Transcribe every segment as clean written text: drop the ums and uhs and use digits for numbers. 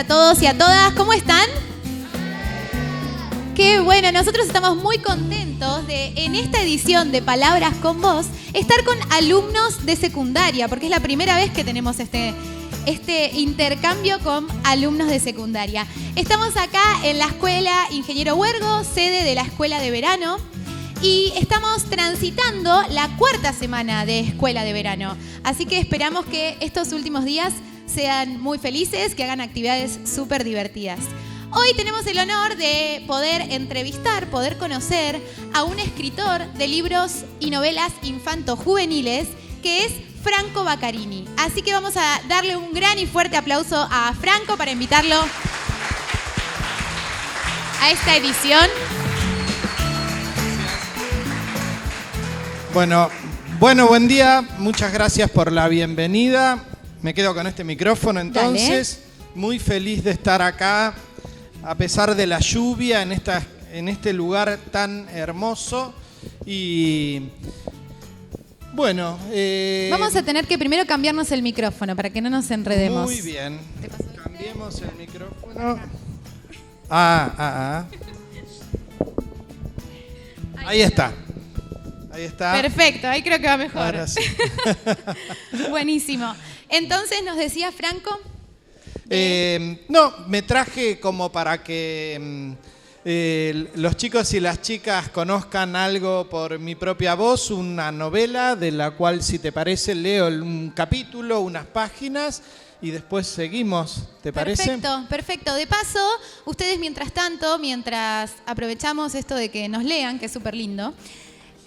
a todos y a todas. ¿Cómo están? Qué bueno, nosotros estamos muy contentos de, en esta edición de Palabras con Vos, estar con alumnos de secundaria, porque es la primera vez que tenemos este intercambio con alumnos de secundaria. Estamos acá en la Escuela Ingeniero Huergo, sede de la Escuela de Verano, y estamos transitando la 4ª semana de Escuela de Verano. Así que esperamos que estos últimos días sean muy felices, que hagan actividades súper divertidas. Hoy tenemos el honor de poder entrevistar, poder conocer a un escritor de libros y novelas infanto-juveniles que es Franco Baccarini. Así que vamos a darle un gran y fuerte aplauso a Franco para invitarlo a esta edición. Bueno, buen día. Muchas gracias por la bienvenida. Me quedo con este micrófono entonces. Dale. Muy feliz de estar acá, a pesar de la lluvia, en este lugar tan hermoso. Y bueno... vamos a tener que primero cambiarnos el micrófono para que no nos enredemos. Muy bien. Cambiemos el micrófono. Ahí está. Ahí está. Perfecto, ahí creo que va mejor. Ahora sí. Buenísimo. Entonces, ¿nos decía Franco? No, me traje como para que los chicos y las chicas conozcan algo por mi propia voz, una novela de la cual, si te parece, leo un capítulo, unas páginas y después seguimos, ¿te parece? Perfecto, perfecto. De paso, ustedes mientras aprovechamos esto de que nos lean, que es súper lindo,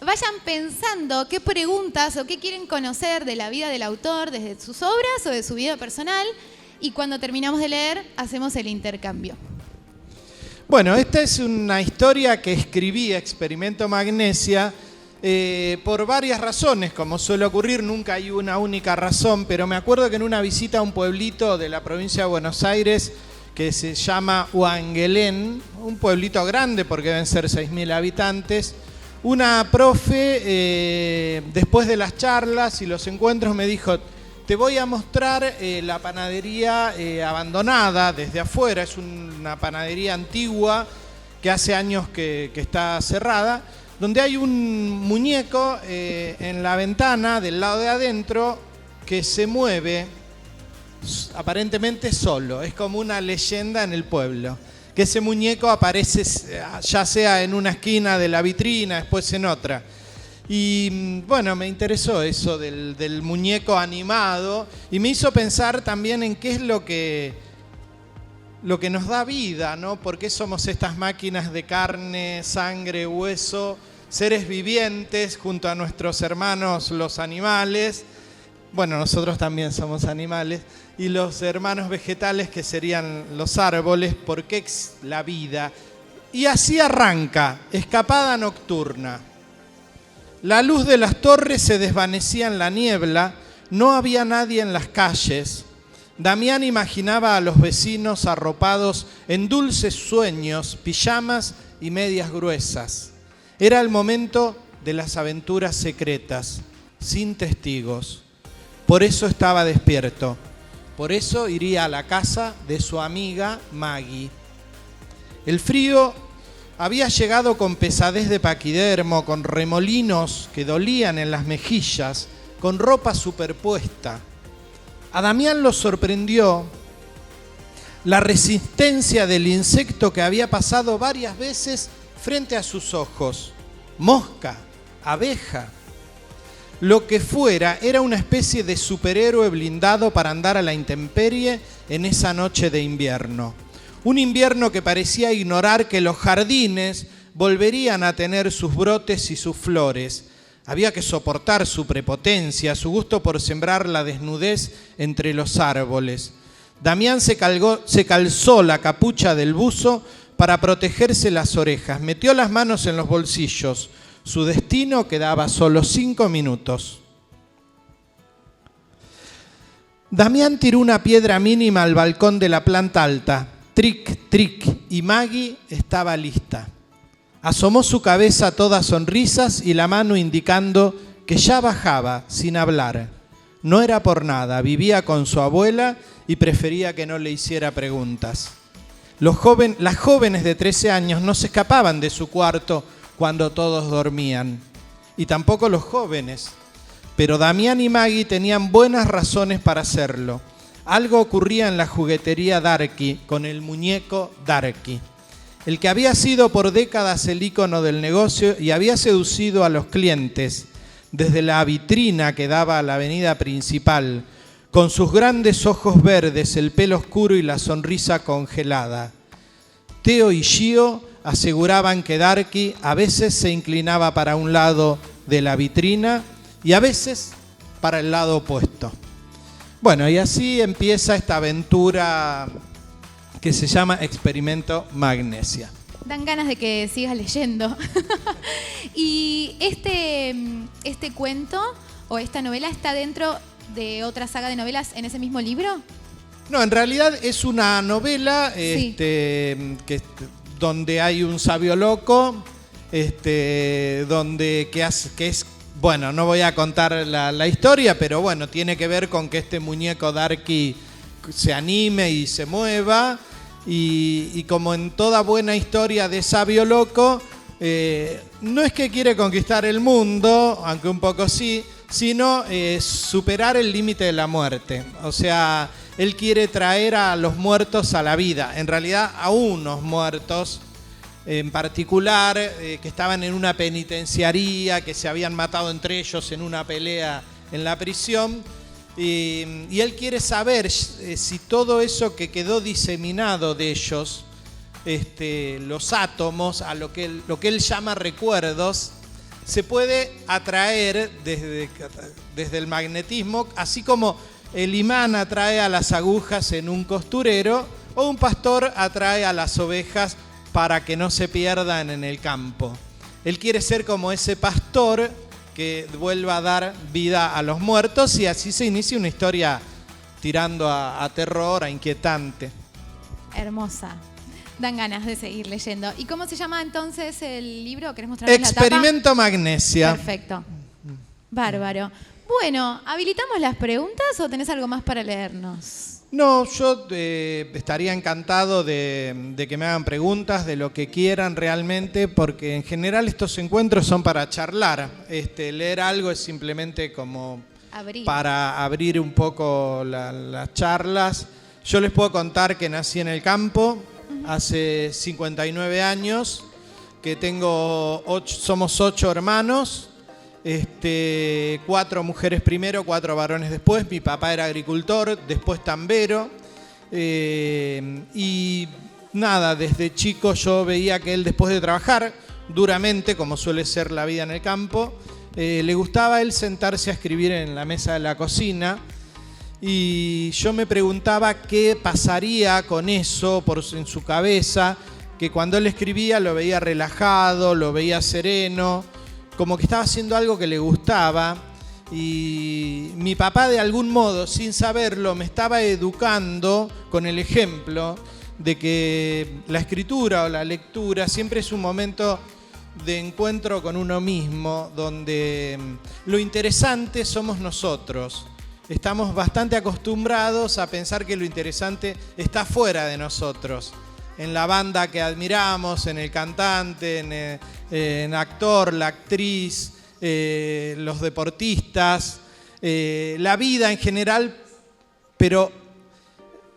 vayan pensando qué preguntas o qué quieren conocer de la vida del autor, desde sus obras o de su vida personal, y cuando terminamos de leer, hacemos el intercambio. Bueno, esta es una historia que escribí, Experimento Magnesia, por varias razones. Como suele ocurrir, nunca hay una única razón, pero me acuerdo que en una visita a un pueblito de la provincia de Buenos Aires que se llama Huanguelén, un pueblito grande porque deben ser 6.000 habitantes, una profe, después de las charlas y los encuentros, me dijo: te voy a mostrar la panadería abandonada desde afuera. Es una panadería antigua que hace años que está cerrada, donde hay un muñeco en la ventana del lado de adentro que se mueve aparentemente solo. Es como una leyenda en el pueblo, que ese muñeco aparece ya sea en una esquina de la vitrina, después en otra. Y bueno, me interesó eso del muñeco animado y me hizo pensar también en qué es lo que nos da vida, ¿no? ¿Por qué somos estas máquinas de carne, sangre, hueso, seres vivientes junto a nuestros hermanos los animales? Bueno, nosotros también somos animales. Y los hermanos vegetales, que serían los árboles. ¿Por qué la vida? Y así arranca, Escapada Nocturna. La luz de las torres se desvanecía en la niebla, no había nadie en las calles. Damián imaginaba a los vecinos arropados en dulces sueños, pijamas y medias gruesas. Era el momento de las aventuras secretas, sin testigos. Por eso estaba despierto. Por eso iría a la casa de su amiga Maggie. El frío había llegado con pesadez de paquidermo, con remolinos que dolían en las mejillas, con ropa superpuesta. A Damián lo sorprendió la resistencia del insecto que había pasado varias veces frente a sus ojos. Mosca, abeja, lo que fuera, era una especie de superhéroe blindado para andar a la intemperie en esa noche de invierno. Un invierno que parecía ignorar que los jardines volverían a tener sus brotes y sus flores. Había que soportar su prepotencia, su gusto por sembrar la desnudez entre los árboles. Damián se calzó la capucha del buzo para protegerse las orejas. Metió las manos en los bolsillos. Su destino quedaba solo 5 minutos. Damián tiró una piedra mínima al balcón de la planta alta. Tric, tric, y Maggie estaba lista. Asomó su cabeza toda sonrisas y la mano indicando que ya bajaba sin hablar. No era por nada, vivía con su abuela y prefería que no le hiciera preguntas. Las jóvenes de 13 años no se escapaban de su cuarto cuando todos dormían, y tampoco los jóvenes. Pero Damián y Maggie tenían buenas razones para hacerlo. Algo ocurría en la juguetería Darky con el muñeco Darky, el que había sido por décadas el ícono del negocio y había seducido a los clientes desde la vitrina que daba a la avenida principal, con sus grandes ojos verdes, el pelo oscuro y la sonrisa congelada. Theo y Gio aseguraban que Darky a veces se inclinaba para un lado de la vitrina y a veces para el lado opuesto. Bueno, y así empieza esta aventura que se llama Experimento Magnesia. Dan ganas de que sigas leyendo. ¿Y este cuento o esta novela está dentro de otra saga de novelas en ese mismo libro? No, en realidad es una novela Sí. donde hay un sabio loco, donde que es, bueno, no voy a contar la historia, pero bueno, tiene que ver con que este muñeco Darky se anime y se mueva, y como en toda buena historia de sabio loco, no es que quiere conquistar el mundo, aunque un poco sí, sino superar el límite de la muerte. O sea, él quiere traer a los muertos a la vida, en realidad a unos muertos en particular, que estaban en una penitenciaría, que se habían matado entre ellos en una pelea en la prisión, y él quiere saber si todo eso que quedó diseminado de ellos, los átomos, a lo que él llama recuerdos, se puede atraer desde el magnetismo, así como el imán atrae a las agujas en un costurero o un pastor atrae a las ovejas para que no se pierdan en el campo. Él quiere ser como ese pastor que vuelva a dar vida a los muertos, y así se inicia una historia tirando a terror, a inquietante. Hermosa. Dan ganas de seguir leyendo. ¿Y cómo se llama entonces el libro? ¿Querés mostrarnos la tapa? Experimento Magnesia. Perfecto. Bárbaro. Bueno, ¿habilitamos las preguntas o tenés algo más para leernos? No, yo estaría encantado de que me hagan preguntas de lo que quieran realmente, porque en general estos encuentros son para charlar. Leer algo es simplemente como para abrir un poco las charlas. Yo les puedo contar que nací en el campo hace 59 años, que somos 8 hermanos. 4 mujeres primero, 4 varones después. Mi papá era agricultor, después tambero. Y nada, desde chico yo veía que él, después de trabajar duramente, como suele ser la vida en el campo, le gustaba a él sentarse a escribir en la mesa de la cocina. Y yo me preguntaba qué pasaría con eso en su cabeza, que cuando él escribía lo veía relajado, lo veía sereno, como que estaba haciendo algo que le gustaba. Y mi papá, de algún modo, sin saberlo, me estaba educando con el ejemplo de que la escritura o la lectura siempre es un momento de encuentro con uno mismo, donde lo interesante somos nosotros. Estamos bastante acostumbrados a pensar que lo interesante está fuera de nosotros, en la banda que admiramos, en el cantante, en actor, la actriz, los deportistas, la vida en general, pero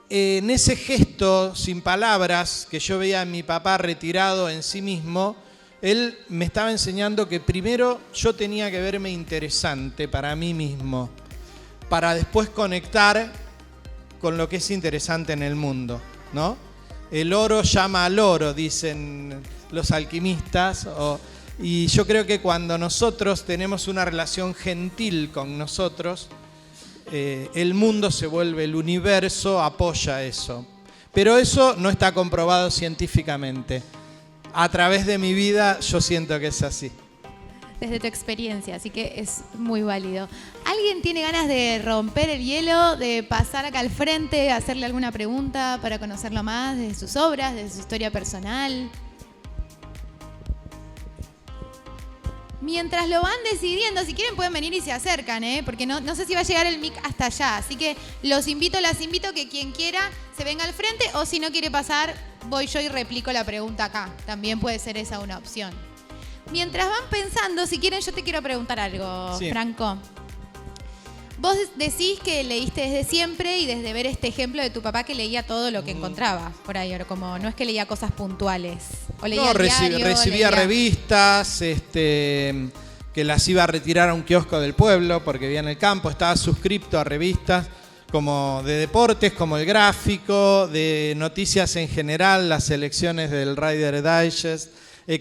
en ese gesto sin palabras que yo veía a mi papá retirado en sí mismo, él me estaba enseñando que primero yo tenía que verme interesante para mí mismo, para después conectar con lo que es interesante en el mundo, ¿no? El oro llama al oro, dicen los alquimistas, y yo creo que cuando nosotros tenemos una relación gentil con nosotros, el mundo se vuelve, el universo apoya eso. Pero eso no está comprobado científicamente. A través de mi vida yo siento que es así. Desde tu experiencia, así que es muy válido. ¿Alguien tiene ganas de romper el hielo, de pasar acá al frente, hacerle alguna pregunta para conocerlo más de sus obras, de su historia personal? Mientras lo van decidiendo, si quieren pueden venir y se acercan, porque no sé si va a llegar el mic hasta allá. Así que las invito que quien quiera se venga al frente, o si no quiere pasar, voy yo y replico la pregunta acá. También puede ser esa una opción. Mientras van pensando, si quieren, yo te quiero preguntar algo, sí. Franco. Vos decís que leíste desde siempre y desde ver este ejemplo de tu papá que leía todo lo que encontraba por ahí, como no es que leía cosas puntuales. O leía recibía revistas, que las iba a retirar a un kiosco del pueblo porque vivía en el campo, estaba suscripto a revistas como de deportes, como El Gráfico, de noticias en general, las selecciones del Reader Digest,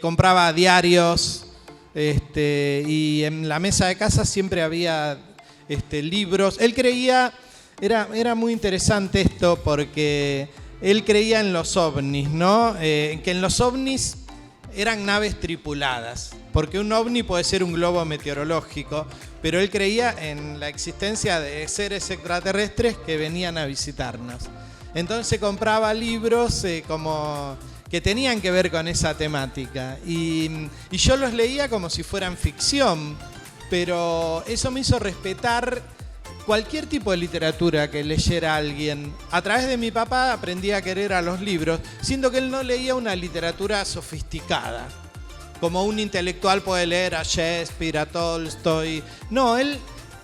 compraba diarios, y en la mesa de casa siempre había libros. Él creía, era muy interesante esto porque él creía en los ovnis, ¿no? Que en los ovnis eran naves tripuladas, porque un ovni puede ser un globo meteorológico, pero él creía en la existencia de seres extraterrestres que venían a visitarnos. Entonces compraba libros como que tenían que ver con esa temática y yo los leía como si fueran ficción, pero eso me hizo respetar cualquier tipo de literatura que leyera alguien. A través de mi papá aprendí a querer a los libros, siendo que él no leía una literatura sofisticada, como un intelectual puede leer a Shakespeare, a Tolstoy. No, él,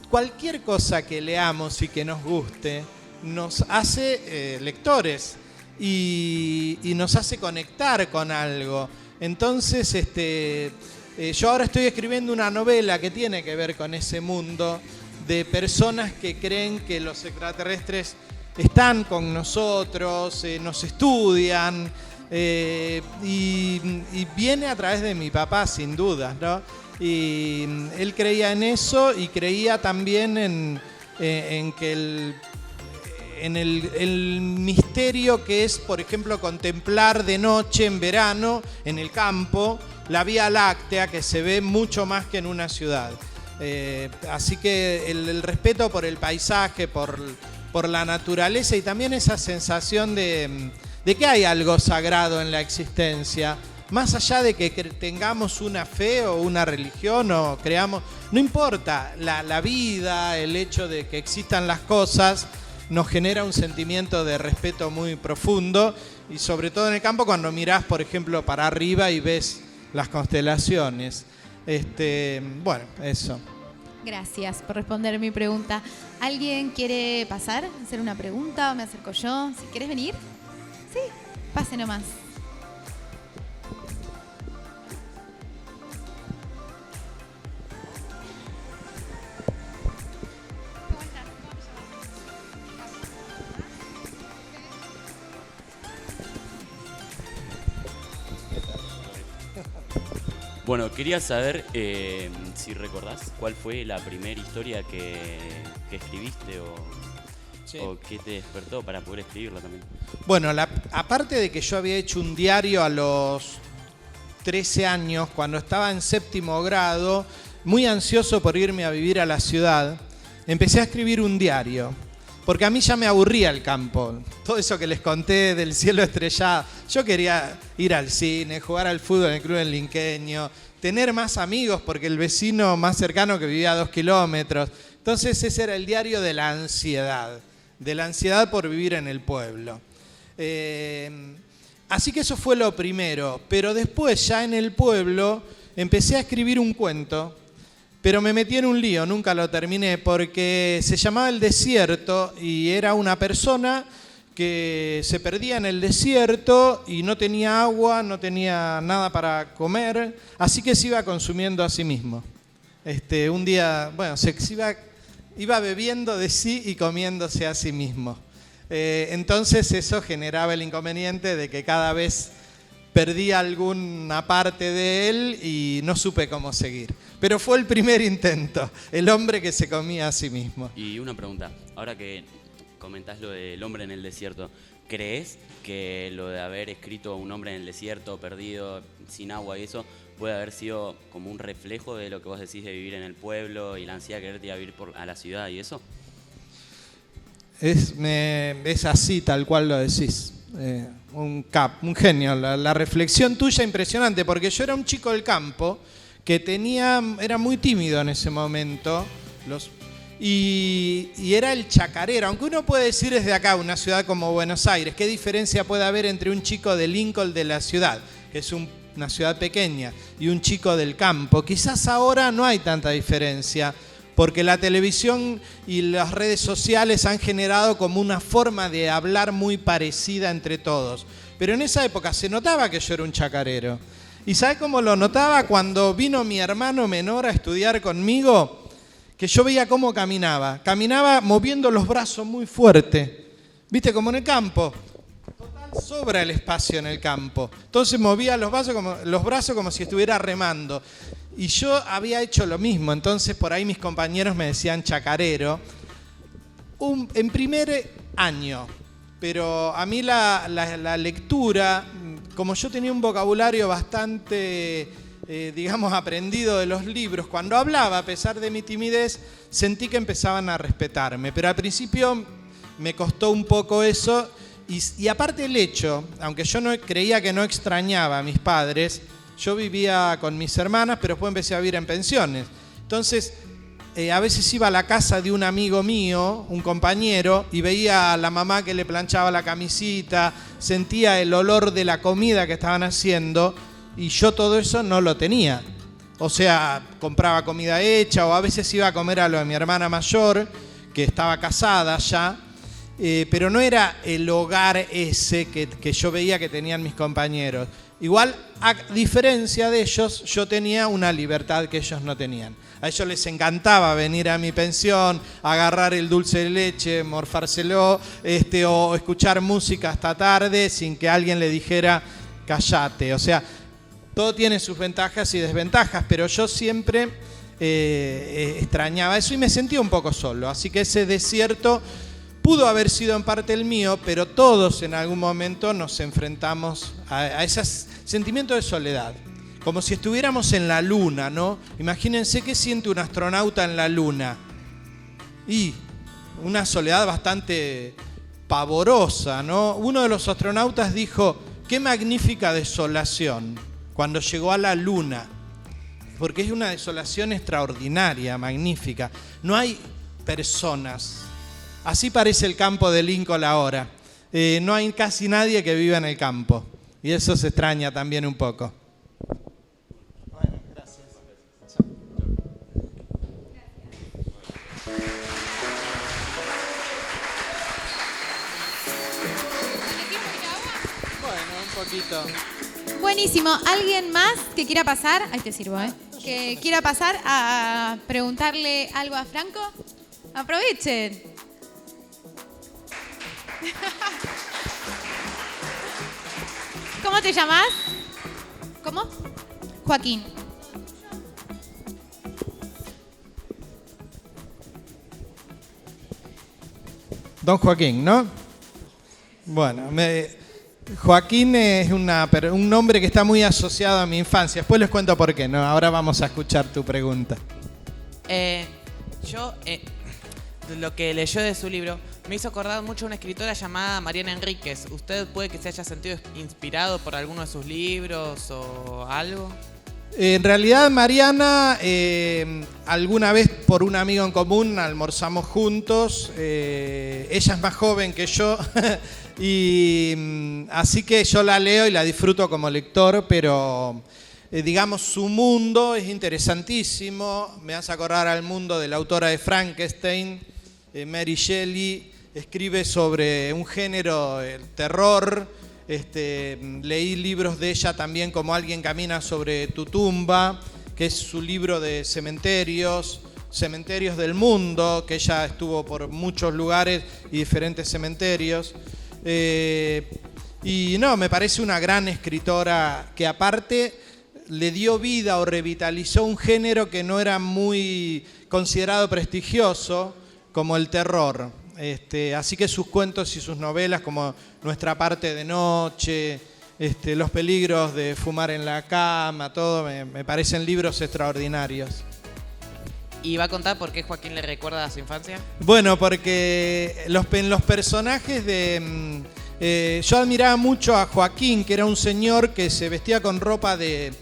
cualquier cosa que leamos y que nos guste, nos hace lectores y nos hace conectar con algo. Entonces, yo ahora estoy escribiendo una novela que tiene que ver con ese mundo de personas que creen que los extraterrestres están con nosotros, nos estudian, y viene a través de mi papá, sin dudas, ¿no? Y él creía en eso y creía también en que el misterio que es, por ejemplo, contemplar de noche en verano en el campo la Vía Láctea, que se ve mucho más que en una ciudad. Así que el respeto por el paisaje, por la naturaleza y también esa sensación de que hay algo sagrado en la existencia, más allá de que tengamos una fe o una religión o creamos, no importa, la vida, el hecho de que existan las cosas, nos genera un sentimiento de respeto muy profundo, y sobre todo en el campo cuando mirás, por ejemplo, para arriba y ves las constelaciones. Bueno, eso. Gracias por responder mi pregunta. ¿Alguien quiere pasar, hacer una pregunta o me acerco yo? Si quieres venir, sí, pase nomás. Bueno, quería saber si recordás cuál fue la primera historia que escribiste o qué te despertó para poder escribirla también. Bueno, aparte de que yo había hecho un diario a los 13 años, cuando estaba en 7º grado, muy ansioso por irme a vivir a la ciudad, empecé a escribir un diario. Porque a mí ya me aburría el campo. Todo eso que les conté del cielo estrellado. Yo quería ir al cine, jugar al fútbol en el club Linqueño, tener más amigos porque el vecino más cercano que vivía a 2 kilómetros. Entonces ese era el diario de la ansiedad por vivir en el pueblo. Así que eso fue lo primero. Pero después ya en el pueblo empecé a escribir un cuento. Pero me metí en un lío, nunca lo terminé, porque se llamaba El Desierto y era una persona que se perdía en el desierto y no tenía agua, no tenía nada para comer, así que se iba consumiendo a sí mismo. Un día, bueno, iba bebiendo de sí y comiéndose a sí mismo. Entonces eso generaba el inconveniente de que cada vez perdí alguna parte de él y no supe cómo seguir. Pero fue el primer intento, el hombre que se comía a sí mismo. Y una pregunta, ahora que comentás lo del hombre en el desierto, ¿crees que lo de haber escrito un hombre en el desierto, perdido, sin agua y eso, puede haber sido como un reflejo de lo que vos decís de vivir en el pueblo y la ansiedad de quererte ir a vivir a la ciudad y eso? Es así, tal cual lo decís. Un genio. La reflexión tuya impresionante, porque yo era un chico del campo que era muy tímido en ese momento, y era el chacarero. Aunque uno puede decir desde acá, una ciudad como Buenos Aires, ¿qué diferencia puede haber entre un chico de Lincoln de la ciudad, que es una ciudad pequeña, y un chico del campo? Quizás ahora no hay tanta diferencia, porque la televisión y las redes sociales han generado como una forma de hablar muy parecida entre todos. Pero en esa época se notaba que yo era un chacarero. ¿Y sabe cómo lo notaba? Cuando vino mi hermano menor a estudiar conmigo, que yo veía cómo caminaba. Caminaba moviendo los brazos muy fuerte. ¿Viste? Como en el campo. Total, sobra el espacio en el campo. Entonces movía los brazos como si estuviera remando. Y yo había hecho lo mismo. Entonces por ahí mis compañeros me decían chacarero. En primer año. Pero a mí la lectura, como yo tenía un vocabulario bastante, digamos, aprendido de los libros, cuando hablaba, a pesar de mi timidez, sentí que empezaban a respetarme. Pero al principio me costó un poco eso. Y aparte el hecho, aunque yo creía que no extrañaba a mis padres, yo vivía con mis hermanas, pero después empecé a vivir en pensiones. Entonces, a veces iba a la casa de un amigo mío, un compañero, y veía a la mamá que le planchaba la camisita, sentía el olor de la comida que estaban haciendo, y yo todo eso no lo tenía. O sea, compraba comida hecha, o a veces iba a comer a lo de mi hermana mayor, que estaba casada ya, pero no era el hogar ese que yo veía que tenían mis compañeros. Igual, a diferencia de ellos, yo tenía una libertad que ellos no tenían. A ellos les encantaba venir a mi pensión, agarrar el dulce de leche, morfárselo, o escuchar música hasta tarde sin que alguien le dijera cállate. O sea, todo tiene sus ventajas y desventajas, pero yo siempre extrañaba eso y me sentía un poco solo. Así que ese desierto pudo haber sido en parte el mío, pero todos en algún momento nos enfrentamos a ese sentimiento de soledad. Como si estuviéramos en la luna, ¿no? Imagínense qué siente un astronauta en la luna. Y una soledad bastante pavorosa, ¿no? Uno de los astronautas dijo, qué magnífica desolación cuando llegó a la luna. Porque es una desolación extraordinaria, magnífica. No hay personas. Así parece el campo de Lincoln ahora. No hay casi nadie que viva en el campo. Y eso se extraña también un poco. Bueno, gracias. Bueno, un poquito. Buenísimo. ¿Alguien más que quiera pasar? Ahí te sirvo, ¿eh? Que quiera pasar a preguntarle algo a Franco. Aprovechen. ¿Cómo te llamas? ¿Cómo? Joaquín. Don Joaquín, ¿no? Bueno, Joaquín es un nombre que está muy asociado a mi infancia. Después les cuento por qué, ¿no? Ahora vamos a escuchar tu pregunta. Lo que leyó de su libro me hizo acordar mucho a una escritora llamada Mariana Enríquez. ¿Usted puede que se haya sentido inspirado por alguno de sus libros o algo? En realidad, Mariana, alguna vez por un amigo en común almorzamos juntos. Ella es más joven que yo, y así que yo la leo y la disfruto como lector, pero digamos, su mundo es interesantísimo. Me hace acordar al mundo de la autora de Frankenstein, Mary Shelley. Escribe sobre un género, el terror. Leí libros de ella también, como Alguien camina sobre tu tumba, que es su libro de cementerios del mundo, que ella estuvo por muchos lugares y diferentes cementerios. Y no, me parece una gran escritora que aparte le dio vida o revitalizó un género que no era muy considerado prestigioso, como el terror. Así que sus cuentos y sus novelas, como Nuestra parte de noche, Los peligros de fumar en la cama, todo, me parecen libros extraordinarios. ¿Y va a contar por qué Joaquín le recuerda a su infancia? Bueno, porque en los personajes yo admiraba mucho a Joaquín, que era un señor que se vestía con ropa de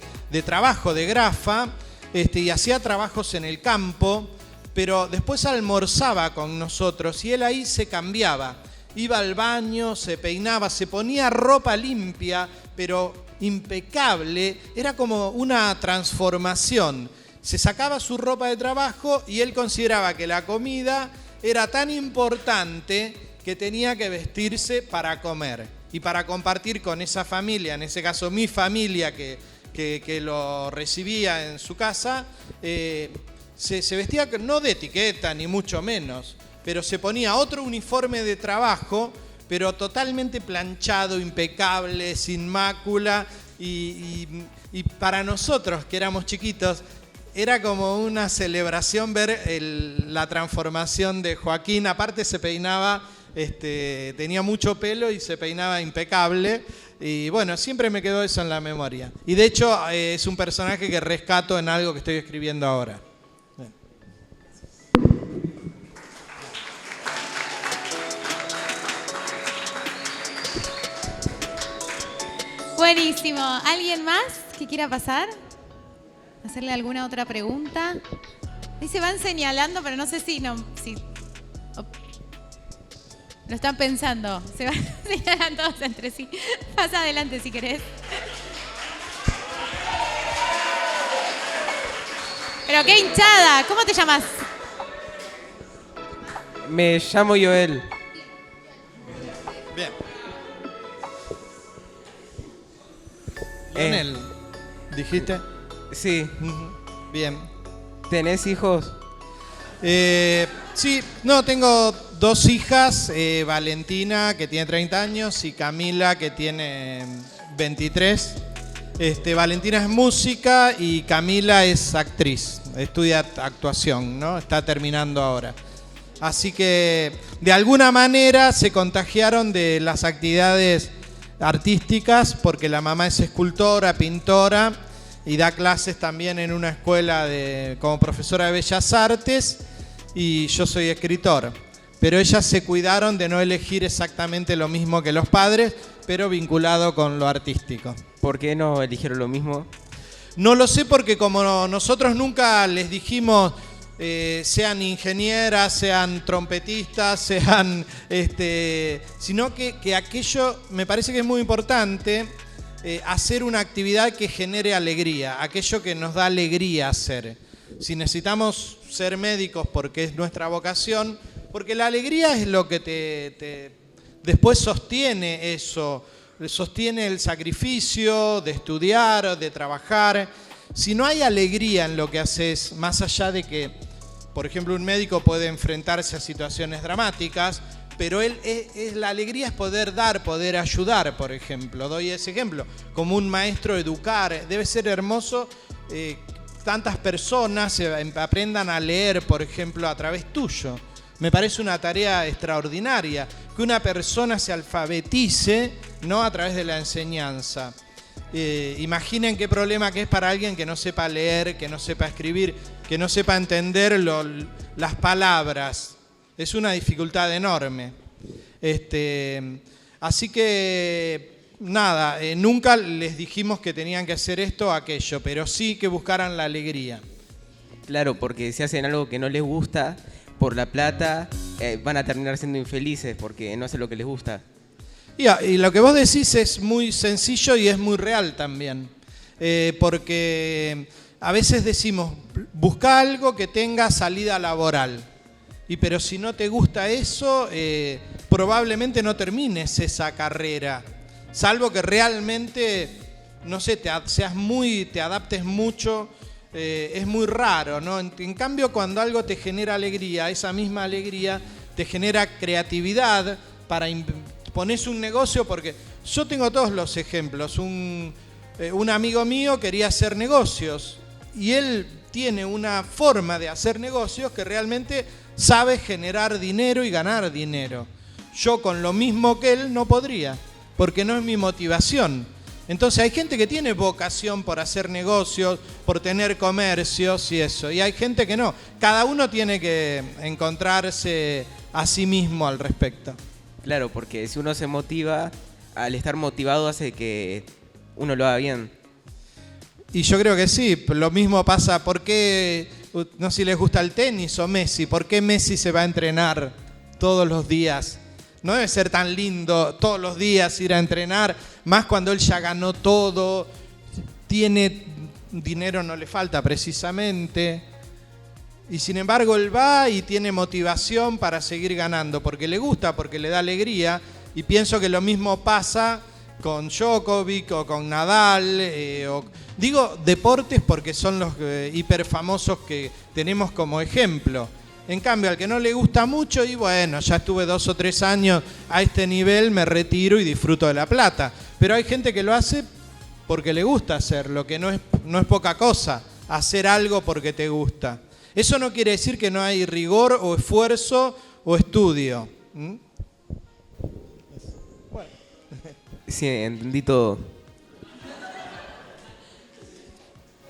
trabajo, de grafa, y hacía trabajos en el campo, pero después almorzaba con nosotros y él ahí se cambiaba. Iba al baño, se peinaba, se ponía ropa limpia, pero impecable. Era como una transformación. Se sacaba su ropa de trabajo y él consideraba que la comida era tan importante que tenía que vestirse para comer y para compartir con esa familia, en ese caso mi familia que lo recibía en su casa. Se vestía no de etiqueta ni mucho menos, pero se ponía otro uniforme de trabajo, pero totalmente planchado, impecable, sin mácula, y para nosotros que éramos chiquitos era como una celebración ver la transformación de Joaquín. Aparte se peinaba, tenía mucho pelo y se peinaba impecable, y bueno, siempre me quedó eso en la memoria. Y de hecho es un personaje que rescato en algo que estoy escribiendo ahora. Buenísimo. ¿Alguien más que quiera pasar? ¿Hacerle alguna otra pregunta? Ahí se van señalando, pero no sé si lo están pensando. Se van señalando todos entre sí. Pasa adelante si querés. Pero qué hinchada. ¿Cómo te llamas? Me llamo Joel. Bien. Leonel, ¿dijiste? Sí. Bien. ¿Tenés hijos? Sí, no, tengo 2 hijas, Valentina, que tiene 30 años, y Camila, que tiene 23. Valentina es música y Camila es actriz, estudia actuación, ¿no? Está terminando ahora. Así que, de alguna manera, se contagiaron de las actividades artísticas, porque la mamá es escultora, pintora, y da clases también en una escuela como profesora de Bellas Artes, y yo soy escritor. Pero ellas se cuidaron de no elegir exactamente lo mismo que los padres, pero vinculado con lo artístico. ¿Por qué no eligieron lo mismo? No lo sé, porque como nosotros nunca les dijimos sean ingenieras, sean trompetistas, sean sino que aquello me parece que es muy importante, hacer una actividad que genere alegría, aquello que nos da alegría hacer. Si necesitamos ser médicos porque es nuestra vocación, porque la alegría es lo que después sostiene eso, sostiene el sacrificio de estudiar, de trabajar. Si no hay alegría en lo que haces, más allá de que, por ejemplo, un médico puede enfrentarse a situaciones dramáticas, pero la alegría es poder dar, poder ayudar, por ejemplo. Doy ese ejemplo. Como un maestro educar, debe ser hermoso tantas personas aprendan a leer, por ejemplo, a través tuyo. Me parece una tarea extraordinaria, que una persona se alfabetice, ¿no?, a través de la enseñanza. Imaginen qué problema que es para alguien que no sepa leer, que no sepa escribir, que no sepa entender las palabras. Es una dificultad enorme. Así que, nada, nunca les dijimos que tenían que hacer esto o aquello, pero sí que buscaran la alegría. Claro, porque si hacen algo que no les gusta, por la plata, van a terminar siendo infelices porque no hacen lo que les gusta. Y lo que vos decís es muy sencillo y es muy real también. Porque a veces decimos, busca algo que tenga salida laboral. Pero si no te gusta eso, probablemente no termines esa carrera. Salvo que realmente, no sé, te adaptes mucho. Es muy raro, ¿no? En cambio, cuando algo te genera alegría, esa misma alegría te genera creatividad para pones un negocio, porque yo tengo todos los ejemplos. Un amigo mío quería hacer negocios y él tiene una forma de hacer negocios que realmente sabe generar dinero y ganar dinero. Yo con lo mismo que él no podría, porque no es mi motivación. Entonces hay gente que tiene vocación por hacer negocios, por tener comercios y eso. Y hay gente que no. Cada uno tiene que encontrarse a sí mismo al respecto. Claro, porque si uno se motiva, al estar motivado hace que uno lo haga bien. Y yo creo que sí, lo mismo pasa, ¿por qué, no sé si les gusta el tenis o Messi? ¿Por qué Messi se va a entrenar todos los días? No debe ser tan lindo todos los días ir a entrenar, más cuando él ya ganó todo, tiene dinero, no le falta precisamente. Y sin embargo él va y tiene motivación para seguir ganando, porque le gusta, porque le da alegría. Y pienso que lo mismo pasa con Djokovic o con Nadal. Digo deportes porque son los hiperfamosos que tenemos como ejemplo. En cambio, al que no le gusta mucho, y bueno, ya estuve 2 o 3 años a este nivel, me retiro y disfruto de la plata. Pero hay gente que lo hace porque le gusta hacerlo, que no es poca cosa, hacer algo porque te gusta. Eso no quiere decir que no hay rigor o esfuerzo o estudio. Sí, entendí todo.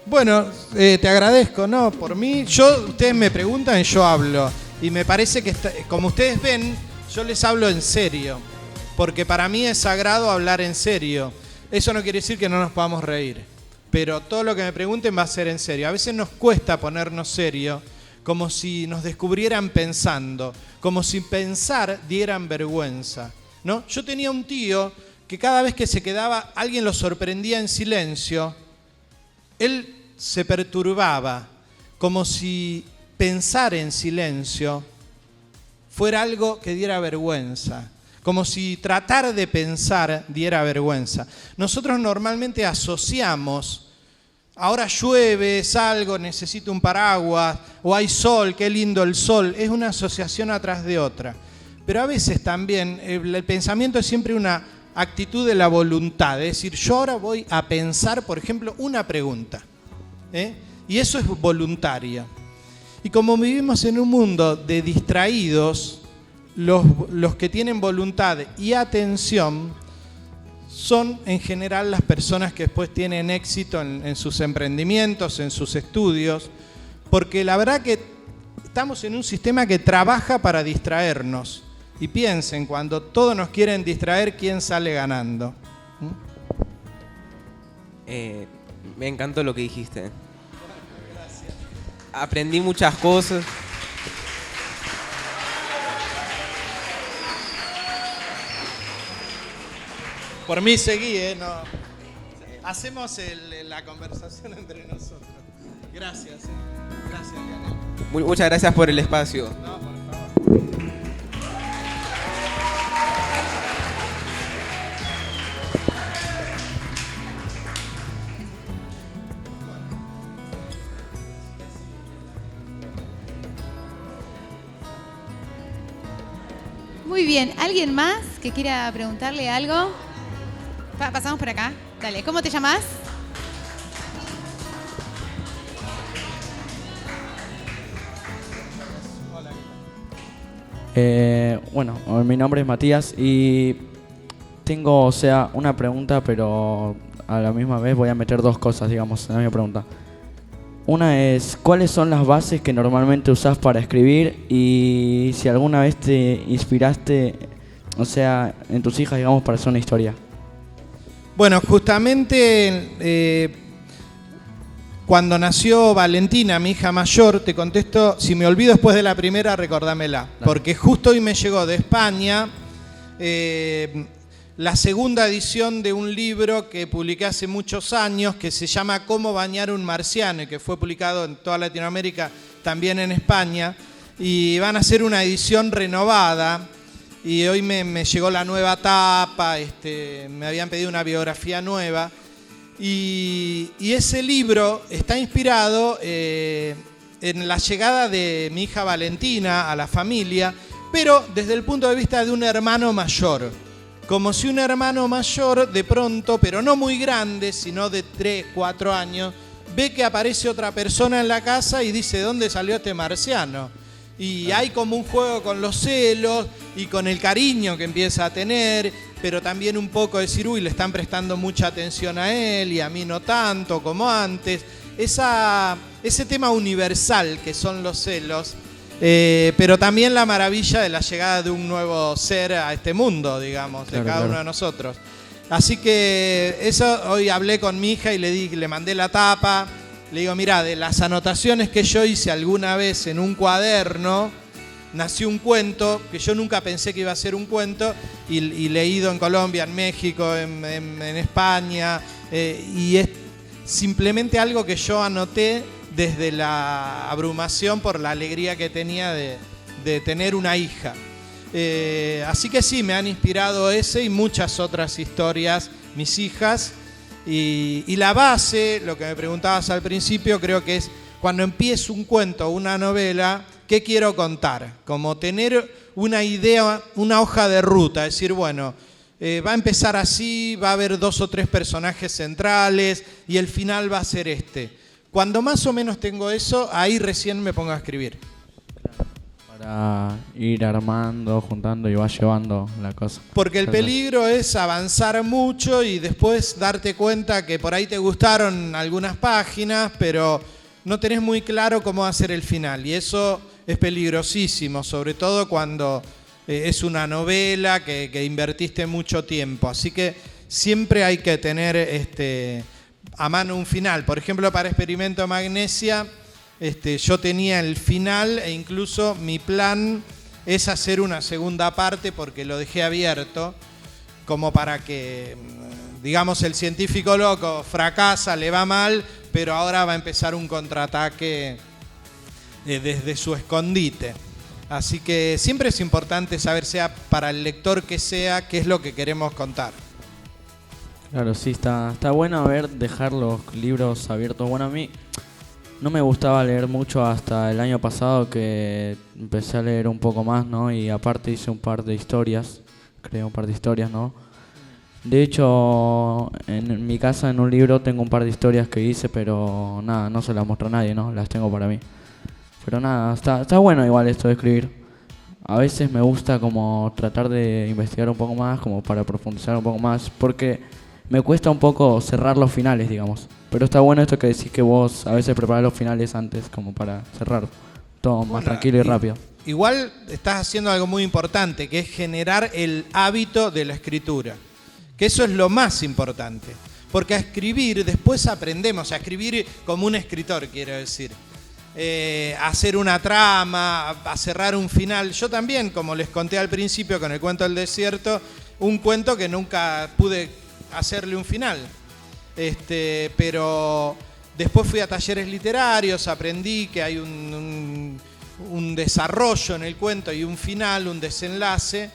Bueno, te agradezco, ¿no? Por mí, ustedes me preguntan y yo hablo. Y me parece que, como ustedes ven, yo les hablo en serio. Porque para mí es sagrado hablar en serio. Eso no quiere decir que no nos podamos reír. Pero todo lo que me pregunten va a ser en serio. A veces nos cuesta ponernos serio, como si nos descubrieran pensando, como si pensar dieran vergüenza, ¿no? Yo tenía un tío que cada vez que se quedaba, alguien lo sorprendía en silencio, él se perturbaba, como si pensar en silencio fuera algo que diera vergüenza, como si tratar de pensar diera vergüenza. Nosotros normalmente asociamos, ahora llueve, salgo, necesito un paraguas, o hay sol, qué lindo el sol, es una asociación atrás de otra. Pero a veces también el pensamiento es siempre una actitud de la voluntad, es decir, yo ahora voy a pensar, por ejemplo, una pregunta, y eso es voluntario. Y como vivimos en un mundo de distraídos, los que tienen voluntad y atención son en general las personas que después tienen éxito en sus emprendimientos, en sus estudios, porque la verdad que estamos en un sistema que trabaja para distraernos. Y piensen, cuando todos nos quieren distraer, ¿quién sale ganando? Me encantó lo que dijiste. Gracias. Aprendí muchas cosas. Por mí seguí, No. Hacemos la conversación entre nosotros. Gracias, Gracias, Diana. Muchas gracias por el espacio. No, por favor. Muy bien, ¿alguien más que quiera preguntarle algo? Pasamos por acá. Dale, ¿cómo te llamas? Bueno, mi nombre es Matías y tengo, una pregunta, pero a la misma vez voy a meter 2 cosas, digamos, en la misma pregunta. Una es, ¿cuáles son las bases que normalmente usás para escribir? Y si alguna vez te inspiraste, en tus hijas, digamos, para hacer una historia. Bueno, justamente cuando nació Valentina, mi hija mayor, te contesto, si me olvido después de la primera, recordámela. Porque justo hoy me llegó de España la segunda edición de un libro que publiqué hace muchos años, que se llama Cómo bañar un marciano, y que fue publicado en toda Latinoamérica, también en España. Y van a hacer una edición renovada. Y hoy me llegó la nueva tapa, me habían pedido una biografía nueva. Y ese libro está inspirado en la llegada de mi hija Valentina a la familia, pero desde el punto de vista de un hermano mayor. Como si un hermano mayor de pronto, pero no muy grande, sino de 3, 4 años, ve que aparece otra persona en la casa y dice, ¿dónde salió este marciano? Y hay como un juego con los celos y con el cariño que empieza a tener, pero también un poco decir, uy, le están prestando mucha atención a él y a mí no tanto como antes. Ese tema universal que son los celos, pero también la maravilla de la llegada de un nuevo ser a este mundo, digamos, de cada uno de nosotros. Así que eso, hoy hablé con mi hija y le mandé la tapa. Le digo, mira, de las anotaciones que yo hice alguna vez en un cuaderno, nació un cuento que yo nunca pensé que iba a ser un cuento y leído en Colombia, en México, en España, y es simplemente algo que yo anoté desde la abrumación por la alegría que tenía de tener una hija. Así que sí, me han inspirado ese y muchas otras historias, mis hijas. Y la base, lo que me preguntabas al principio, creo que es cuando empiezo un cuento o una novela, ¿qué quiero contar? Como tener una idea, una hoja de ruta, decir, bueno, va a empezar así, va a haber 2 o 3 personajes centrales y el final va a ser este. Cuando más o menos tengo eso, ahí recién me pongo a escribir. Para ir armando, juntando y va llevando la cosa. Porque el peligro es avanzar mucho y después darte cuenta que por ahí te gustaron algunas páginas, pero no tenés muy claro cómo hacer el final. Y eso es peligrosísimo, sobre todo cuando es una novela que invertiste mucho tiempo. Así que siempre hay que tener a mano un final. Por ejemplo, para Experimento Magnesia, yo tenía el final e incluso mi plan es hacer una segunda parte porque lo dejé abierto como para que, digamos, el científico loco fracasa, le va mal, pero ahora va a empezar un contraataque desde su escondite. Así que siempre es importante saber, sea para el lector que sea, qué es lo que queremos contar. Claro, sí, está bueno dejar los libros abiertos. Bueno, a mí no me gustaba leer mucho hasta el año pasado que empecé a leer un poco más, ¿no? Y aparte hice un par de historias, ¿no? De hecho, en mi casa, en un libro, tengo un par de historias que hice, pero nada, no se las muestro a nadie, ¿no? Las tengo para mí. Pero nada, está bueno igual esto de escribir. A veces me gusta como tratar de investigar un poco más, como para profundizar un poco más, porque me cuesta un poco cerrar los finales, digamos. Pero está bueno esto que decís que vos a veces preparás los finales antes como para cerrar todo más tranquilo y rápido. Igual estás haciendo algo muy importante, que es generar el hábito de la escritura. Que eso es lo más importante. Porque a escribir, después aprendemos a escribir como un escritor, quiero decir. A hacer una trama, a cerrar un final. Yo también, como les conté al principio con el cuento del desierto, un cuento que nunca pude hacerle un final. Pero después fui a talleres literarios, aprendí que hay un desarrollo en el cuento y un final, un desenlace.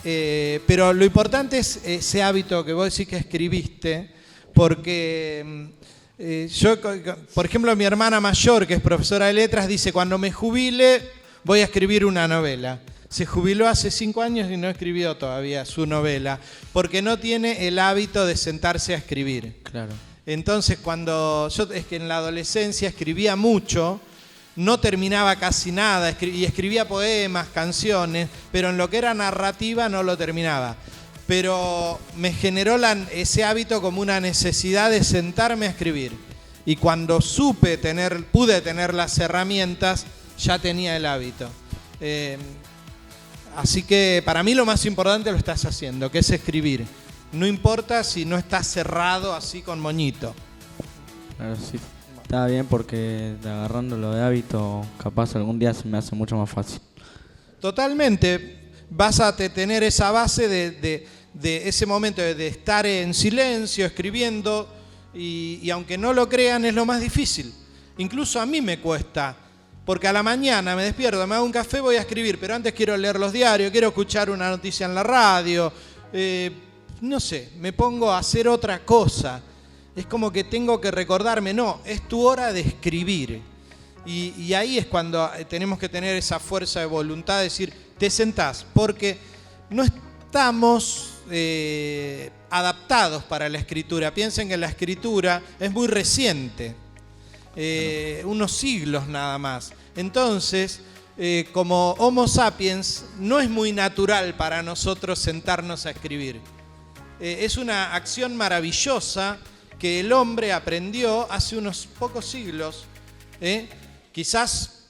Pero lo importante es ese hábito que vos decís que escribiste, porque yo, por ejemplo, mi hermana mayor, que es profesora de letras, dice, cuando me jubile voy a escribir una novela. Se jubiló hace 5 años y no escribió todavía su novela, porque no tiene el hábito de sentarse a escribir. Claro. Entonces, es que en la adolescencia escribía mucho, no terminaba casi nada, y escribía poemas, canciones, pero en lo que era narrativa no lo terminaba. Pero me generó ese hábito como una necesidad de sentarme a escribir. Y cuando pude tener las herramientas, ya tenía el hábito. Así que para mí lo más importante lo estás haciendo, que es escribir. No importa si no estás cerrado así con moñito. Claro, sí. Está bien porque agarrándolo de hábito, capaz algún día se me hace mucho más fácil. Totalmente. Vas a tener esa base de ese momento de estar en silencio, escribiendo, y aunque no lo crean, es lo más difícil. Incluso a mí me cuesta. Porque a la mañana me despierto, me hago un café, voy a escribir, pero antes quiero leer los diarios, quiero escuchar una noticia en la radio, no sé, me pongo a hacer otra cosa. Es como que tengo que recordarme, no, es tu hora de escribir. Y ahí es cuando tenemos que tener esa fuerza de voluntad, de decir, te sentás, porque no estamos adaptados para la escritura. Piensen que la escritura es muy reciente. Unos siglos nada más. Entonces, como Homo sapiens, no es muy natural para nosotros sentarnos a escribir. Es una acción maravillosa que el hombre aprendió hace unos pocos siglos. Quizás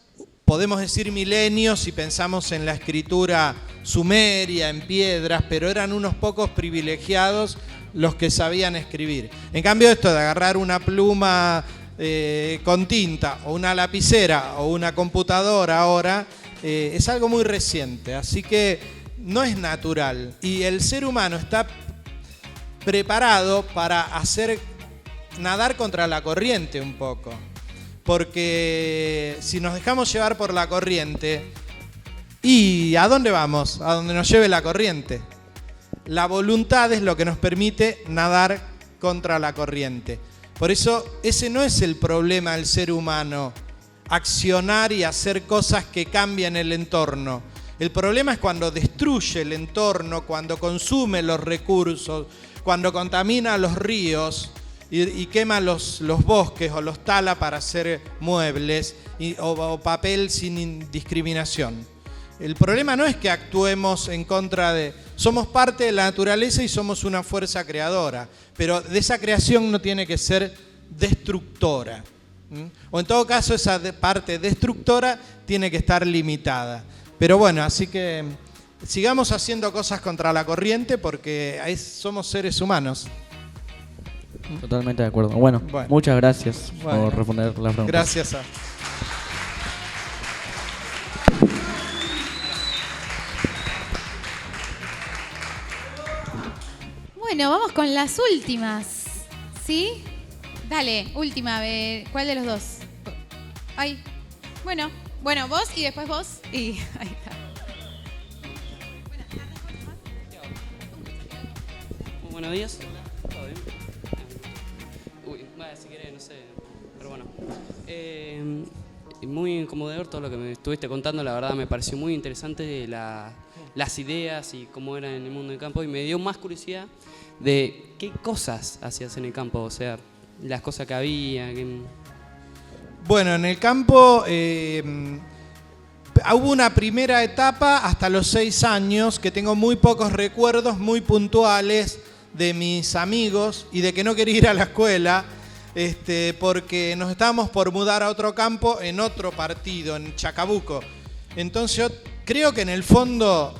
podemos decir milenios si pensamos en la escritura sumeria, en piedras, pero eran unos pocos privilegiados los que sabían escribir. En cambio, esto de agarrar una pluma con tinta o una lapicera o una computadora ahora es algo muy reciente, así que no es natural. Y el ser humano está preparado para nadar contra la corriente un poco. Porque si nos dejamos llevar por la corriente, ¿y a dónde vamos? A donde nos lleve la corriente. La voluntad es lo que nos permite nadar contra la corriente. Por eso ese no es el problema del ser humano, accionar y hacer cosas que cambian el entorno. El problema es cuando destruye el entorno, cuando consume los recursos, cuando contamina los ríos y quema los bosques o los tala para hacer muebles o papel sin discriminación. El problema no es que actuemos en contra de... Somos parte de la naturaleza y somos una fuerza creadora, pero de esa creación no tiene que ser destructora. O en todo caso, esa parte destructora tiene que estar limitada. Pero bueno, así que sigamos haciendo cosas contra la corriente porque somos seres humanos. Totalmente de acuerdo. Bueno, muchas gracias por responder la pregunta. Gracias a... Bueno, vamos con las últimas, ¿sí? Dale, última, ¿cuál de los dos? Ay, bueno, vos y después vos y ahí está. Buenos días. ¿Todo bien? Uy, bueno, si querés, no sé, pero bueno. Muy conmovedor todo lo que me estuviste contando, la verdad me pareció muy interesante las ideas y cómo era en el mundo del campo y me dio más curiosidad de qué cosas hacías en el campo, o sea, las cosas que había. Bueno, en el campo hubo una primera etapa hasta los 6 años que tengo muy pocos recuerdos muy puntuales de mis amigos y de que no quería ir a la escuela porque nos estábamos por mudar a otro campo en otro partido, en Chacabuco. Entonces yo creo que en el fondo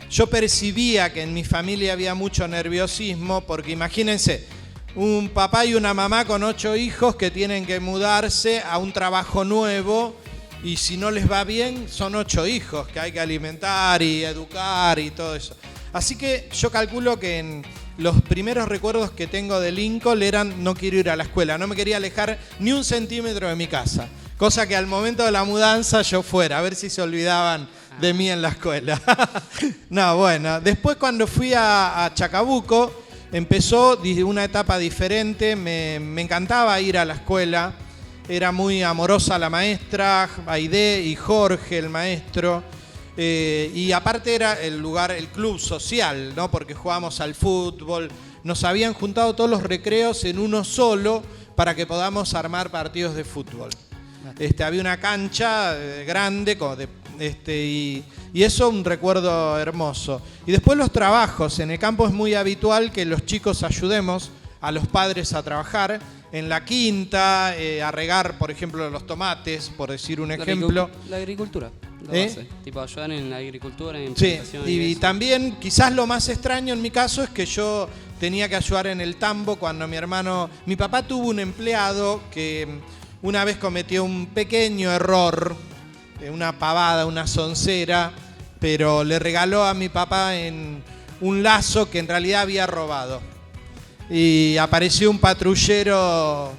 yo percibía que en mi familia había mucho nerviosismo porque imagínense, un papá y una mamá con 8 hijos que tienen que mudarse a un trabajo nuevo y si no les va bien son 8 hijos que hay que alimentar y educar y todo eso. Así que yo calculo que en los primeros recuerdos que tengo de Lincoln eran no quiero ir a la escuela, no me quería alejar ni un centímetro de mi casa. Cosa que al momento de la mudanza yo fuera, a ver si se olvidaban de mí en la escuela. No, bueno, después cuando fui a Chacabuco empezó una etapa diferente, me encantaba ir a la escuela, era muy amorosa la maestra, Aide y Jorge, el maestro. Y aparte era el club social, ¿no? Porque jugábamos al fútbol, nos habían juntado todos los recreos en uno solo para que podamos armar partidos de fútbol. Había una cancha grande y eso un recuerdo hermoso. Y después los trabajos, en el campo es muy habitual que los chicos ayudemos a los padres a trabajar en la quinta, a regar, por ejemplo, los tomates, por decir un ejemplo. La agricultura. Tipo ayudar en la agricultura, en sí, plantación y también quizás lo más extraño en mi caso es que yo tenía que ayudar en el tambo cuando mi papá tuvo un empleado que una vez cometió un pequeño error, una pavada, una soncera, pero le regaló a mi papá en un lazo que en realidad había robado. Y apareció un patrullero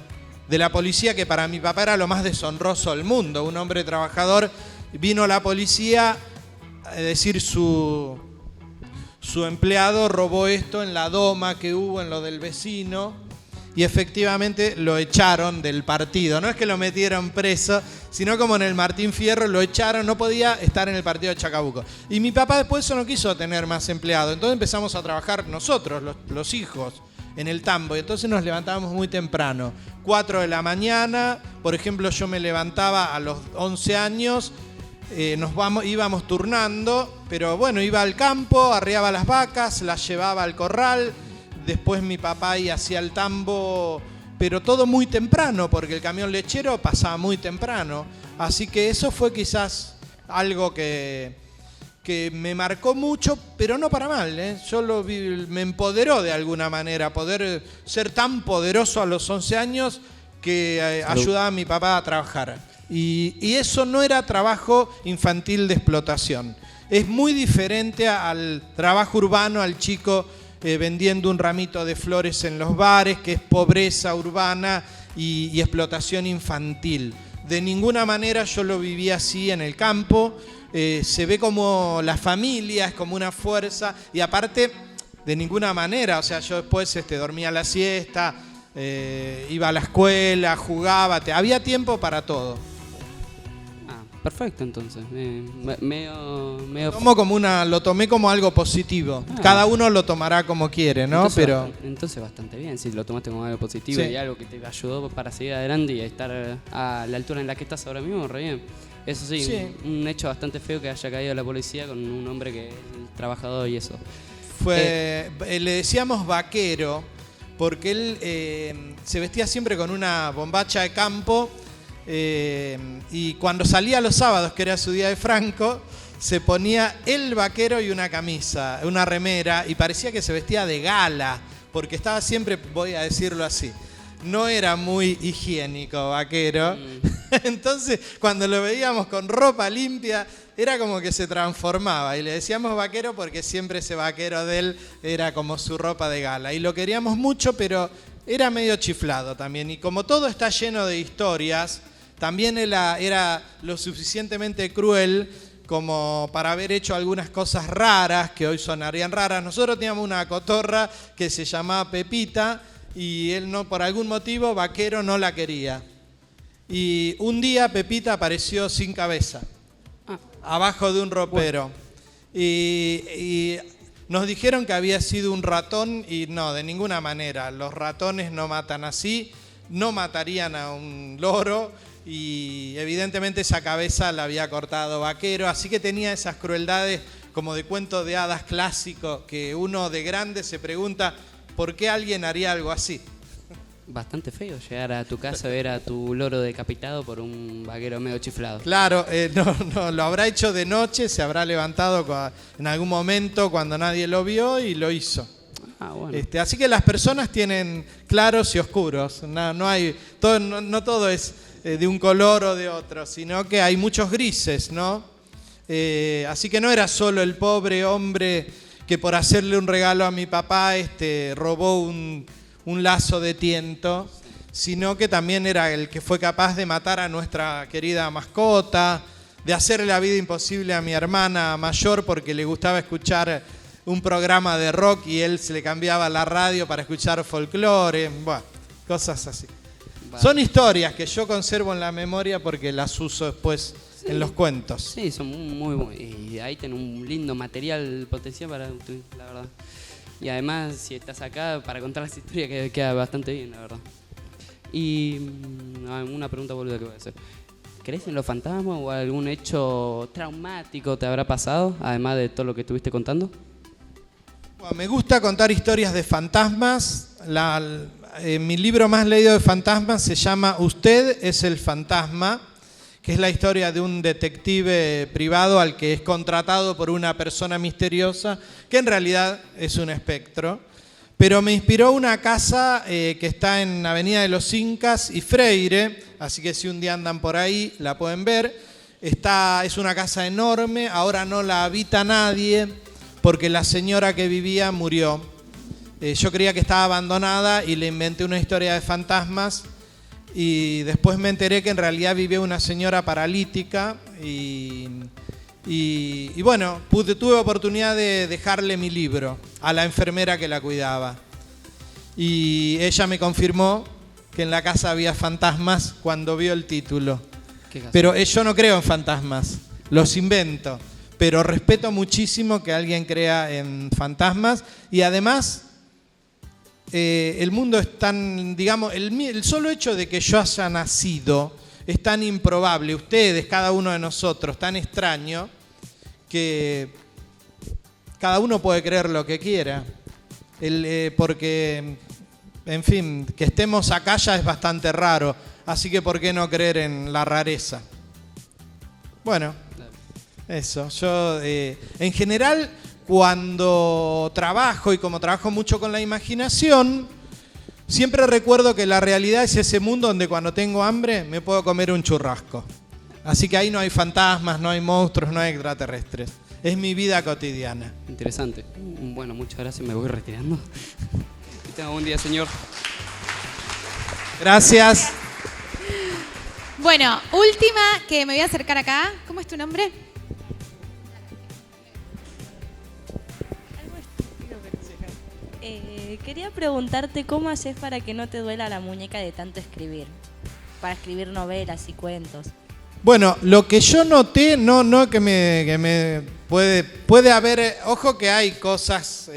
de la policía que para mi papá era lo más deshonroso del mundo, un hombre trabajador. Vino la policía a decir su empleado robó esto en la doma que hubo en lo del vecino y efectivamente lo echaron del partido. No es que lo metieron preso, sino como en el Martín Fierro lo echaron, no podía estar en el partido de Chacabuco. Y mi papá después eso no quiso tener más empleados, entonces empezamos a trabajar nosotros, los hijos, en el tambo. Y entonces nos levantábamos muy temprano, 4 de la mañana, por ejemplo yo me levantaba a los 11 años, íbamos turnando, pero bueno, iba al campo, arreaba las vacas, las llevaba al corral, después mi papá y hacía el tambo, pero todo muy temprano, porque el camión lechero pasaba muy temprano. Así que eso fue quizás algo que que me marcó mucho, pero no para mal, ¿eh? Yo lo vi, me empoderó de alguna manera, poder ser tan poderoso a los 11 años que ayudaba a mi papá a trabajar. Y eso no era trabajo infantil de explotación. Es muy diferente al trabajo urbano, al chico vendiendo un ramito de flores en los bares, que es pobreza urbana y explotación infantil. De ninguna manera yo lo viví así en el campo. Se ve como la familia, es como una fuerza, y aparte, de ninguna manera, o sea, yo después dormía la siesta, iba a la escuela, jugaba, había tiempo para todo. Ah, perfecto, entonces. Medio Lo tomé como algo positivo. Cada uno lo tomará como quiere, ¿no? Entonces bastante bien, si lo tomaste como algo positivo Sí. y algo que te ayudó para seguir adelante y estar a la altura en la que estás ahora mismo, re bien. Eso sí, Sí. un hecho bastante feo que haya caído la policía con un hombre que es el trabajador y eso. Le decíamos vaquero, porque él se vestía siempre con una bombacha de campo, y cuando salía los sábados, que era su día de Franco, se ponía el vaquero y una camisa, una remera, y parecía que se vestía de gala, porque estaba siempre, voy a decirlo así, no era muy higiénico vaquero. Entonces, cuando lo veíamos con ropa limpia, era como que se transformaba. Y le decíamos vaquero porque siempre ese vaquero de él era como su ropa de gala. Y lo queríamos mucho, pero era medio chiflado también. Y como todo está lleno de historias, también era lo suficientemente cruel como para haber hecho algunas cosas raras, que hoy sonarían raras. Nosotros teníamos una cotorra que se llamaba Pepita, y él no, por algún motivo, vaquero no la quería. Y un día Pepita apareció sin cabeza, abajo de un ropero. Y nos dijeron que había sido un ratón, y no, de ninguna manera. Los ratones no matan así, no matarían a un loro, y evidentemente esa cabeza la había cortado vaquero, así que tenía esas crueldades como de cuento de hadas clásico, que uno de grande se pregunta ¿por qué alguien haría algo así? Bastante feo llegar a tu casa a ver a tu loro decapitado por un vaquero medio chiflado. Claro, no, lo habrá hecho de noche, se habrá levantado en algún momento cuando nadie lo vio y lo hizo. Ah, bueno. Así que las personas tienen claros y oscuros, no todo es de un color o de otro, sino que hay muchos grises, ¿no? Así que no era solo el pobre hombre que por hacerle un regalo a mi papá robó un lazo de tiento, sino que también era el que fue capaz de matar a nuestra querida mascota, de hacerle la vida imposible a mi hermana mayor porque le gustaba escuchar un programa de rock y él se le cambiaba la radio para escuchar folclore, bueno, cosas así. Son historias que yo conservo en la memoria porque las uso después en los cuentos. Sí, son muy buenos. Y ahí tenés un lindo material potencial para la verdad. Y además, si estás acá para contar las historias, queda bastante bien, la verdad. Y una pregunta boluda que voy a hacer. ¿Crees en los fantasmas o algún hecho traumático te habrá pasado, además de todo lo que estuviste contando? Bueno, me gusta contar historias de fantasmas. Mi libro más leído de fantasmas se llama Usted es el fantasma, que es la historia de un detective privado al que es contratado por una persona misteriosa, que en realidad es un espectro. Pero me inspiró una casa que está en Avenida de los Incas y Freire, así que si un día andan por ahí la pueden ver. Es una casa enorme, ahora no la habita nadie porque la señora que vivía murió. Yo creía que estaba abandonada y le inventé una historia de fantasmas. Y después me enteré que en realidad vivía una señora paralítica y bueno, tuve oportunidad de dejarle mi libro a la enfermera que la cuidaba. Y ella me confirmó que en la casa había fantasmas cuando vio el título. Pero yo no creo en fantasmas, los invento. Pero respeto muchísimo que alguien crea en fantasmas y además... el mundo es tan, digamos, el solo hecho de que yo haya nacido es tan improbable, ustedes, cada uno de nosotros, tan extraño, que cada uno puede creer lo que quiera. Porque, en fin, que estemos acá ya es bastante raro, así que ¿por qué no creer en la rareza? Bueno, Eso, yo en general cuando trabajo y como trabajo mucho con la imaginación, siempre recuerdo que la realidad es ese mundo donde cuando tengo hambre me puedo comer un churrasco. Así que ahí no hay fantasmas, no hay monstruos, no hay extraterrestres. Es mi vida cotidiana. Interesante. Bueno, muchas gracias, me voy retirando. Que tenga buen día, señor. Gracias. Bueno, última que me voy a acercar acá. ¿Cómo es tu nombre? Quería preguntarte cómo haces para que no te duela la muñeca de tanto escribir. Para escribir novelas y cuentos. Bueno, lo que yo noté, no que me puede haber, ojo que hay cosas,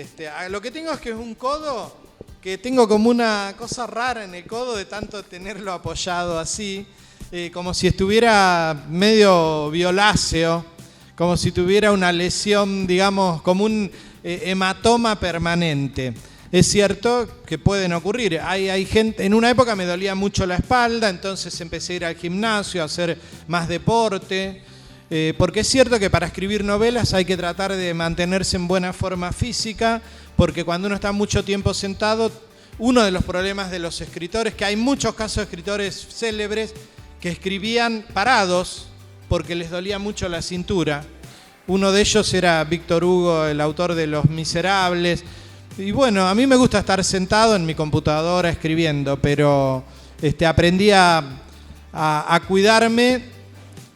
lo que tengo es que es un codo, que tengo como una cosa rara en el codo de tanto tenerlo apoyado así, como si estuviera medio violáceo, como si tuviera una lesión, digamos, como un hematoma permanente. Es cierto que pueden ocurrir. Hay gente, en una época me dolía mucho la espalda, entonces empecé a ir al gimnasio, a hacer más deporte, porque es cierto que para escribir novelas hay que tratar de mantenerse en buena forma física, porque cuando uno está mucho tiempo sentado, uno de los problemas de los escritores, que hay muchos casos de escritores célebres que escribían parados porque les dolía mucho la cintura. Uno de ellos era Víctor Hugo, el autor de Los Miserables. Y bueno, a mí me gusta estar sentado en mi computadora escribiendo, pero aprendí a cuidarme,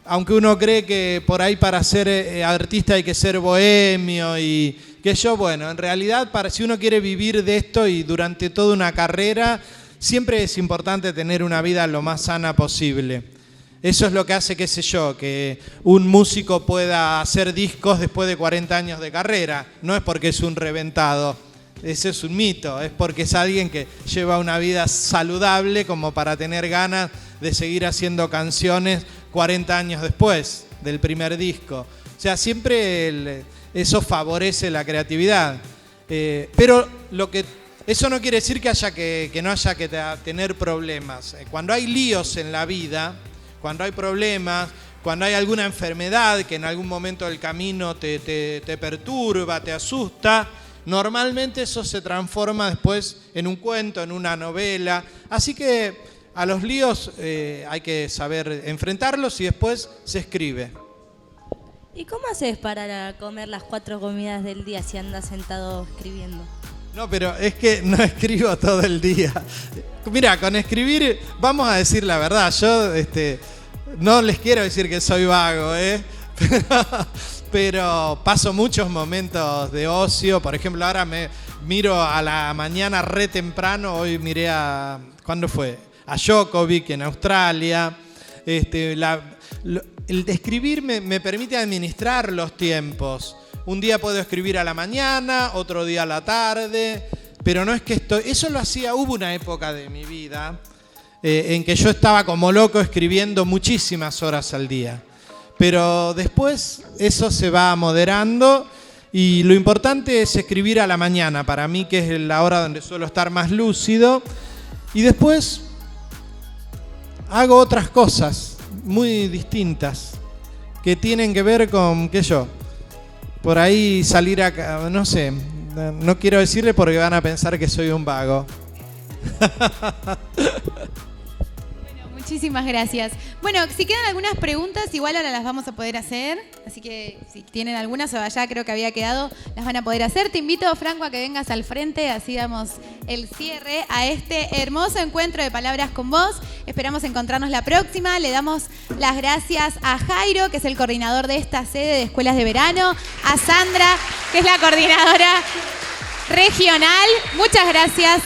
aunque uno cree que por ahí para ser artista hay que ser bohemio y que yo, bueno, en realidad si uno quiere vivir de esto y durante toda una carrera, siempre es importante tener una vida lo más sana posible. Eso es lo que hace, qué sé yo, que un músico pueda hacer discos después de 40 años de carrera. No es porque es un reventado. Ese es un mito, es porque es alguien que lleva una vida saludable como para tener ganas de seguir haciendo canciones 40 años después del primer disco. O sea, siempre eso favorece la creatividad. Pero eso no quiere decir que no haya que tener problemas. Cuando hay líos en la vida, cuando hay problemas, cuando hay alguna enfermedad que en algún momento del camino te perturba, te asusta, normalmente eso se transforma después en un cuento, en una novela. Así que a los líos hay que saber enfrentarlos y después se escribe. ¿Y cómo haces para comer las 4 comidas del día si andas sentado escribiendo? No, pero es que no escribo todo el día. Mira, con escribir, vamos a decir la verdad, yo no les quiero decir que soy vago, pero paso muchos momentos de ocio. Por ejemplo, ahora me miro a la mañana re temprano. Hoy miré ¿cuándo fue? A Djokovic en Australia. El escribir me permite administrar los tiempos. Un día puedo escribir a la mañana, otro día a la tarde, pero no es que eso lo hacía, hubo una época de mi vida en que yo estaba como loco escribiendo muchísimas horas al día. Pero después eso se va moderando y lo importante es escribir a la mañana, para mí que es la hora donde suelo estar más lúcido. Y después hago otras cosas muy distintas que tienen que ver con, por ahí salir a, no sé, no quiero decirle porque van a pensar que soy un vago. Muchísimas gracias. Bueno, si quedan algunas preguntas, igual ahora las vamos a poder hacer. Así que si tienen algunas o allá creo que había quedado, las van a poder hacer. Te invito, Franco, a que vengas al frente, así damos el cierre a este hermoso encuentro de Palabras con Vos. Esperamos encontrarnos la próxima. Le damos las gracias a Jairo, que es el coordinador de esta sede de escuelas de verano, a Sandra, que es la coordinadora regional. Muchas gracias.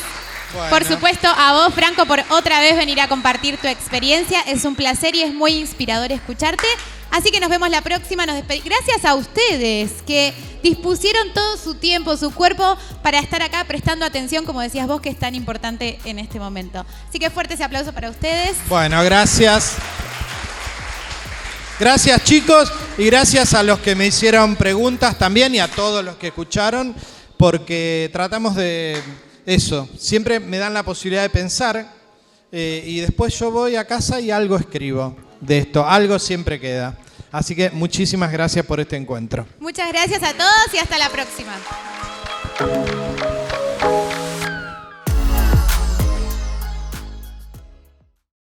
Bueno. Por supuesto, a vos, Franco, por otra vez venir a compartir tu experiencia. Es un placer y es muy inspirador escucharte. Así que nos vemos la próxima. Gracias a ustedes que dispusieron todo su tiempo, su cuerpo para estar acá prestando atención, como decías vos, que es tan importante en este momento. Así que fuerte ese aplauso para ustedes. Bueno, gracias. Gracias, chicos, y gracias a los que me hicieron preguntas también y a todos los que escucharon, porque tratamos de eso. Siempre me dan la posibilidad de pensar y después yo voy a casa y algo escribo de esto. Algo siempre queda. Así que muchísimas gracias por este encuentro. Muchas gracias a todos y hasta la próxima.